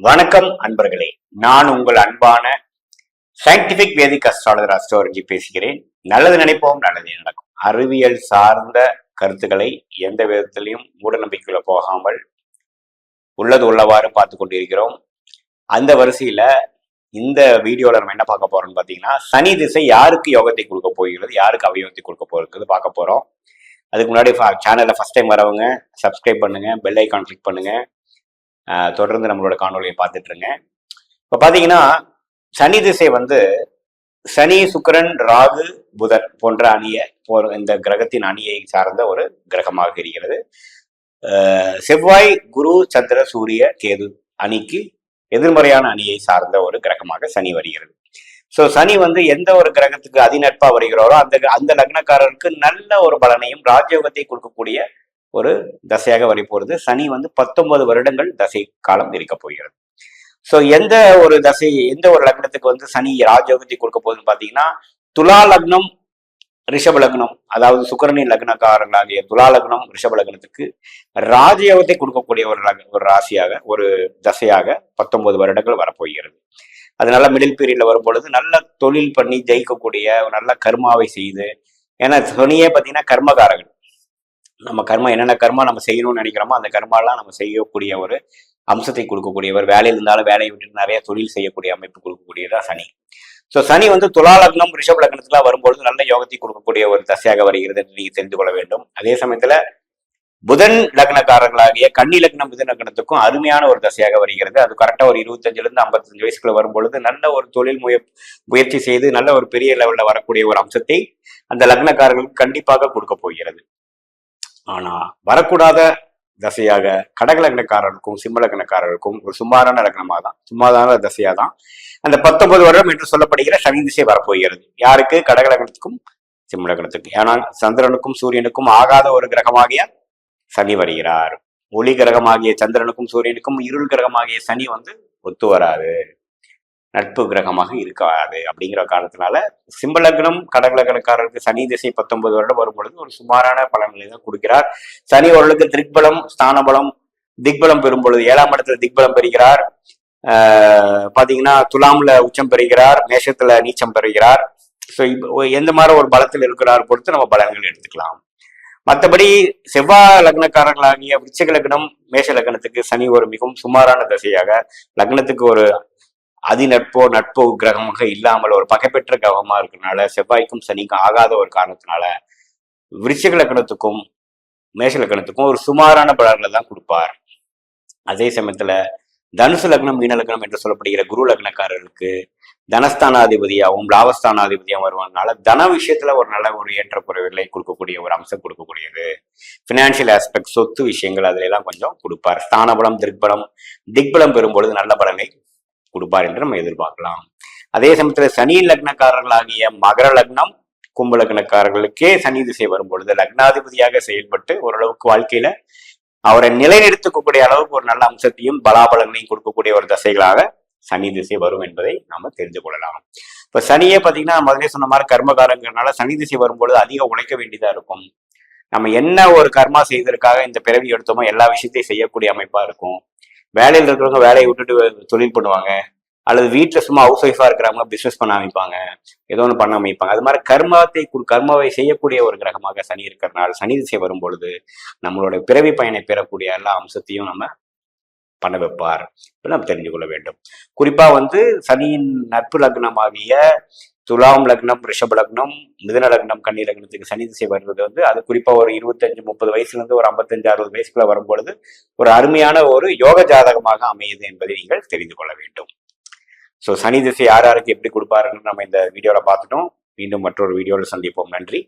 வணக்கம் அன்பர்களே, நான் உங்கள் அன்பான சயின்டிபிக் வேதிக் அஸ்ட்ராலஜர் அஸ்ட்ராலஜி பேசுகிறேன். நல்லது நினைப்போம், நல்லது நடக்கும். அறிவியல் சார்ந்த கருத்துக்களை எந்த விதத்திலையும் மூட நம்பிக்கையில போகாமல் உள்ளது உள்ளவாறு பார்த்து கொண்டிருக்கிறோம். அந்த வரிசையில இந்த வீடியோல நம்ம என்ன பார்க்க போறோம்னு பாத்தீங்கன்னா, சனி திசை யாருக்கு யோகத்தை கொடுக்க போகிறது, யாருக்கு அவயோகத்தை கொடுக்க போகிறது பார்க்க போறோம். அதுக்கு முன்னாடி சேனல்ல ஃபர்ஸ்ட் டைம் வரவங்க சப்ஸ்கிரைப் பண்ணுங்க, பெல் ஐக்கான் கிளிக் பண்ணுங்க, தொடர்ந்து நம்மளோட காணொலியை பார்த்துட்டு இருங்க. இப்ப பாத்தீங்கன்னா சனி திசை சனி, சுக்கிரன், ராகு, புதன் போன்ற இந்த கிரகத்தின் அணியை சார்ந்த ஒரு கிரகமாக இருக்கிறது. செவ்வாய், குரு, சந்திர, சூரிய, கேது அணிக்கு எதிர்மறையான அணியை சார்ந்த ஒரு கிரகமாக சனி வருகிறது. சோ சனி எந்த ஒரு கிரகத்துக்கு அதிநட்பா வருகிறாரோ அந்த லக்னக்காரருக்கு நல்ல ஒரு பலனையும் ராஜயோகத்தை கொடுக்கக்கூடிய ஒரு தசையாக வரை போறது. சனி 19 வருடங்கள் தசை காலம் இருக்க போகிறது. சோ எந்த ஒரு லக்னத்துக்கு சனி ராஜயோகத்தை கொடுக்க போகுதுன்னு பாத்தீங்கன்னா, துலா லக்னம், ரிஷப லக்னம், அதாவது சுக்கிரனின் லக்னக்காரர்களாகிய துலா லக்னம், ரிஷப லக்னத்துக்கு ராஜயோகத்தை கொடுக்கக்கூடிய ஒரு ராசியாக, ஒரு தசையாக 19 வருடங்கள் வரப்போகிறது. அதனால மிடில் பீரியட்ல வரும் பொழுது நல்ல தொழில் பண்ணி ஜெயிக்கக்கூடிய நல்ல கர்மாவை செய்து, ஏன்னா சனியே பாத்தீங்கன்னா கர்மகாரகன். நம்ம என்னென்ன கர்மா நம்ம செய்யணும்னு நினைக்கிறோமோ அந்த கர்மாலாம் நம்ம செய்யக்கூடிய ஒரு அம்சத்தை கொடுக்கக்கூடியவர். வேலையில் இருந்தாலும் வேலையை விட்டு நிறைய தொழில் செய்யக்கூடிய அமைப்பு கொடுக்கக்கூடியதான் சனி. ஸோ சனி துலா லக்னம், ரிஷப் லக்னத்துலாம் வரும்பொழுது நல்ல யோகத்தை கொடுக்கக்கூடிய ஒரு தசையாக வருகிறது என்று நீங்க தெரிந்து கொள்ள வேண்டும். அதே சமயத்துல புதன் லக்னக்காரர்களாகிய கன்னி லக்னம், புதன் லக்னத்துக்கும் அருமையான ஒரு தசையாக வருகிறது. அது கரெக்டா ஒரு 25 55 வயசுக்குள்ள வரும்பொழுது நல்ல ஒரு தொழில் முயற்சி செய்து நல்ல ஒரு பெரிய லெவல்ல வரக்கூடிய ஒரு அம்சத்தை அந்த லக்னக்காரர்களுக்கு கண்டிப்பாக கொடுக்க போகிறது. ஆனா வரக்கூடாத தசையாக கடக லக்னக்காரர்களுக்கும் சிம்ம லக்னக்காரர்களுக்கும் ஒரு சுமாரான தசையா தான் அந்த 19 வருடம் என்று சொல்லப்படுகிற சனி திசை வரப்போகிறது. யாருக்கு? கடக லக்னத்துக்கும் சிம்ம லக்னத்துக்கும். ஏன்னா சந்திரனுக்கும் சூரியனுக்கும் ஆகாத ஒரு கிரகமாகிய சனி வருகிறார். ஒளி கிரகமாகிய சந்திரனுக்கும் சூரியனுக்கும் இருள் கிரகமாகிய சனி ஒத்து வராது, நட்பு கிரகமாக இருக்காது. அப்படிங்கிற காரணத்தினால சிம்ம லக்னம், கடக லக்னக்காரருக்கு சனி திசை 19 வருடம் வரும் பொழுது ஒரு சுமாரான பலன்களை தான் கொடுக்கிறார். சனி ஓரளவுக்கு திக்பலம், ஸ்தான பலம், திக்பலம் பெறும் பொழுது 7ஆம் இடத்துல திக்பலம் பெறுகிறார். பாத்தீங்கன்னா துலாம்ல உச்சம் பெறுகிறார், மேஷத்துல நீச்சம் பெறுகிறார். ஸோ எந்த மாதிரி ஒரு பலத்தில் இருக்கிறார் பொறுத்து நம்ம பலன்கள் எடுத்துக்கலாம். மற்றபடி செவ்வாய் லக்னக்காரர்களாகிய விருச்சிக லக்னம், மேஷ லக்னத்துக்கு சனி ஒரு மிகவும் சுமாரான தசையாக, லக்னத்துக்கு ஒரு நட்பு கிரகமாக இல்லாமல் ஒரு பகைப்பெற்ற கிரகமா இருக்கிறதுனால, செவ்வாய்க்கும் சனிக்கும் ஆகாத ஒரு காரணத்தினால விருச்சிக லக்னத்துக்கும் மேஷ லக்னத்துக்கும் ஒரு சுமாரான பலன்களை தான் கொடுப்பார். அதே சமயத்துல தனுசு லக்னம், மீன லக்னம் என்று சொல்லப்படுகிற குரு லக்னக்காரர்களுக்கு தனஸ்தானாதிபதியாகவும் லாபஸ்தானாதிபதியாகவும் வருவதனால தன விஷயத்துல ஒரு நல்ல ஒரு ஏற்றக்குறைவுகளை கொடுக்கக்கூடிய ஒரு அம்சம் கொடுக்கக்கூடியது. பினான்சியல் ஆஸ்பெக்ட், சொத்து விஷயங்கள் அதுல எல்லாம் கொஞ்சம் கொடுப்பார். ஸ்தான பலம், திக்பலம் பெறும்பொழுது நல்ல பலனை கொடுப்பார் என்று நம்ம எதிர்பார்க்கலாம். அதே சமயத்துல சனி லக்னக்காரர்களாகிய மகர லக்னம், கும்ப லக்னக்காரர்களுக்கே சனி திசை வரும்பொழுது லக்னாதிபதியாக செயல்பட்டு ஓரளவுக்கு வாழ்க்கையில அவரை நிலைநிறுத்தக்கூடிய அளவுக்கு ஒரு நல்ல அம்சத்தையும் பலாபலங்களையும் கொடுக்கக்கூடிய ஒரு தசைகளாக சனி திசை வரும் என்பதை நாம தெரிந்து கொள்ளலாம். இப்ப சனியே பாத்தீங்கன்னா முதலே சொன்ன மாதிரி கர்மகாரங்கிறதுனால சனி திசை வரும்பொழுது அதிக உழைக்க வேண்டியதா இருக்கும். நம்ம என்ன ஒரு கர்மா செய்வதற்காக இந்த பிறவி எடுத்தோமோ எல்லா விஷயத்தையும் செய்யக்கூடிய அமைப்பா இருக்கும். வேலையில் இருக்கிறவங்க வேலையை விட்டுட்டு தொழில் பண்ணுவாங்க, அல்லது வீட்டுல சும்மா ஹவுஸ் ஒய்ஃபா இருக்கிறவங்க பிசினஸ் பண்ண அமைப்பாங்க, ஏதோ ஒன்று பண்ண அமைப்பாங்க. அது மாதிரி கர்மாவை செய்யக்கூடிய ஒரு கிரகமாக சனி இருக்கிறதுனால சனி திசை வரும் பொழுது நம்மளோட பிறவி பயனை பெறக்கூடிய எல்லா அம்சத்தையும் நம்ம பண்ண வைப்பார். நம்ம தெரிஞ்சு கொள்ள வேண்டும். குறிப்பா சனியின் நட்பு லக்னமாகிய துலாம் லக்னம், ரிஷப லக்னம், மிதுன லக்னம், கன்னி லக்னத்துக்கு சனி திசை வர்றது அது குறிப்பா ஒரு 25-30 வயசுல இருந்து ஒரு 55-60 வயசுக்குள்ள வரும்பொழுது ஒரு அருமையான ஒரு யோக ஜாதகமாக அமையுது என்பதை நீங்கள் தெரிந்து கொள்ள வேண்டும். ஸோ சனி திசை யாருக்கு எப்படி கொடுப்பாருன்னு நம்ம இந்த வீடியோல பார்த்துட்டோம். மீண்டும் மற்றொரு வீடியோவில் சந்திப்போம். நன்றி.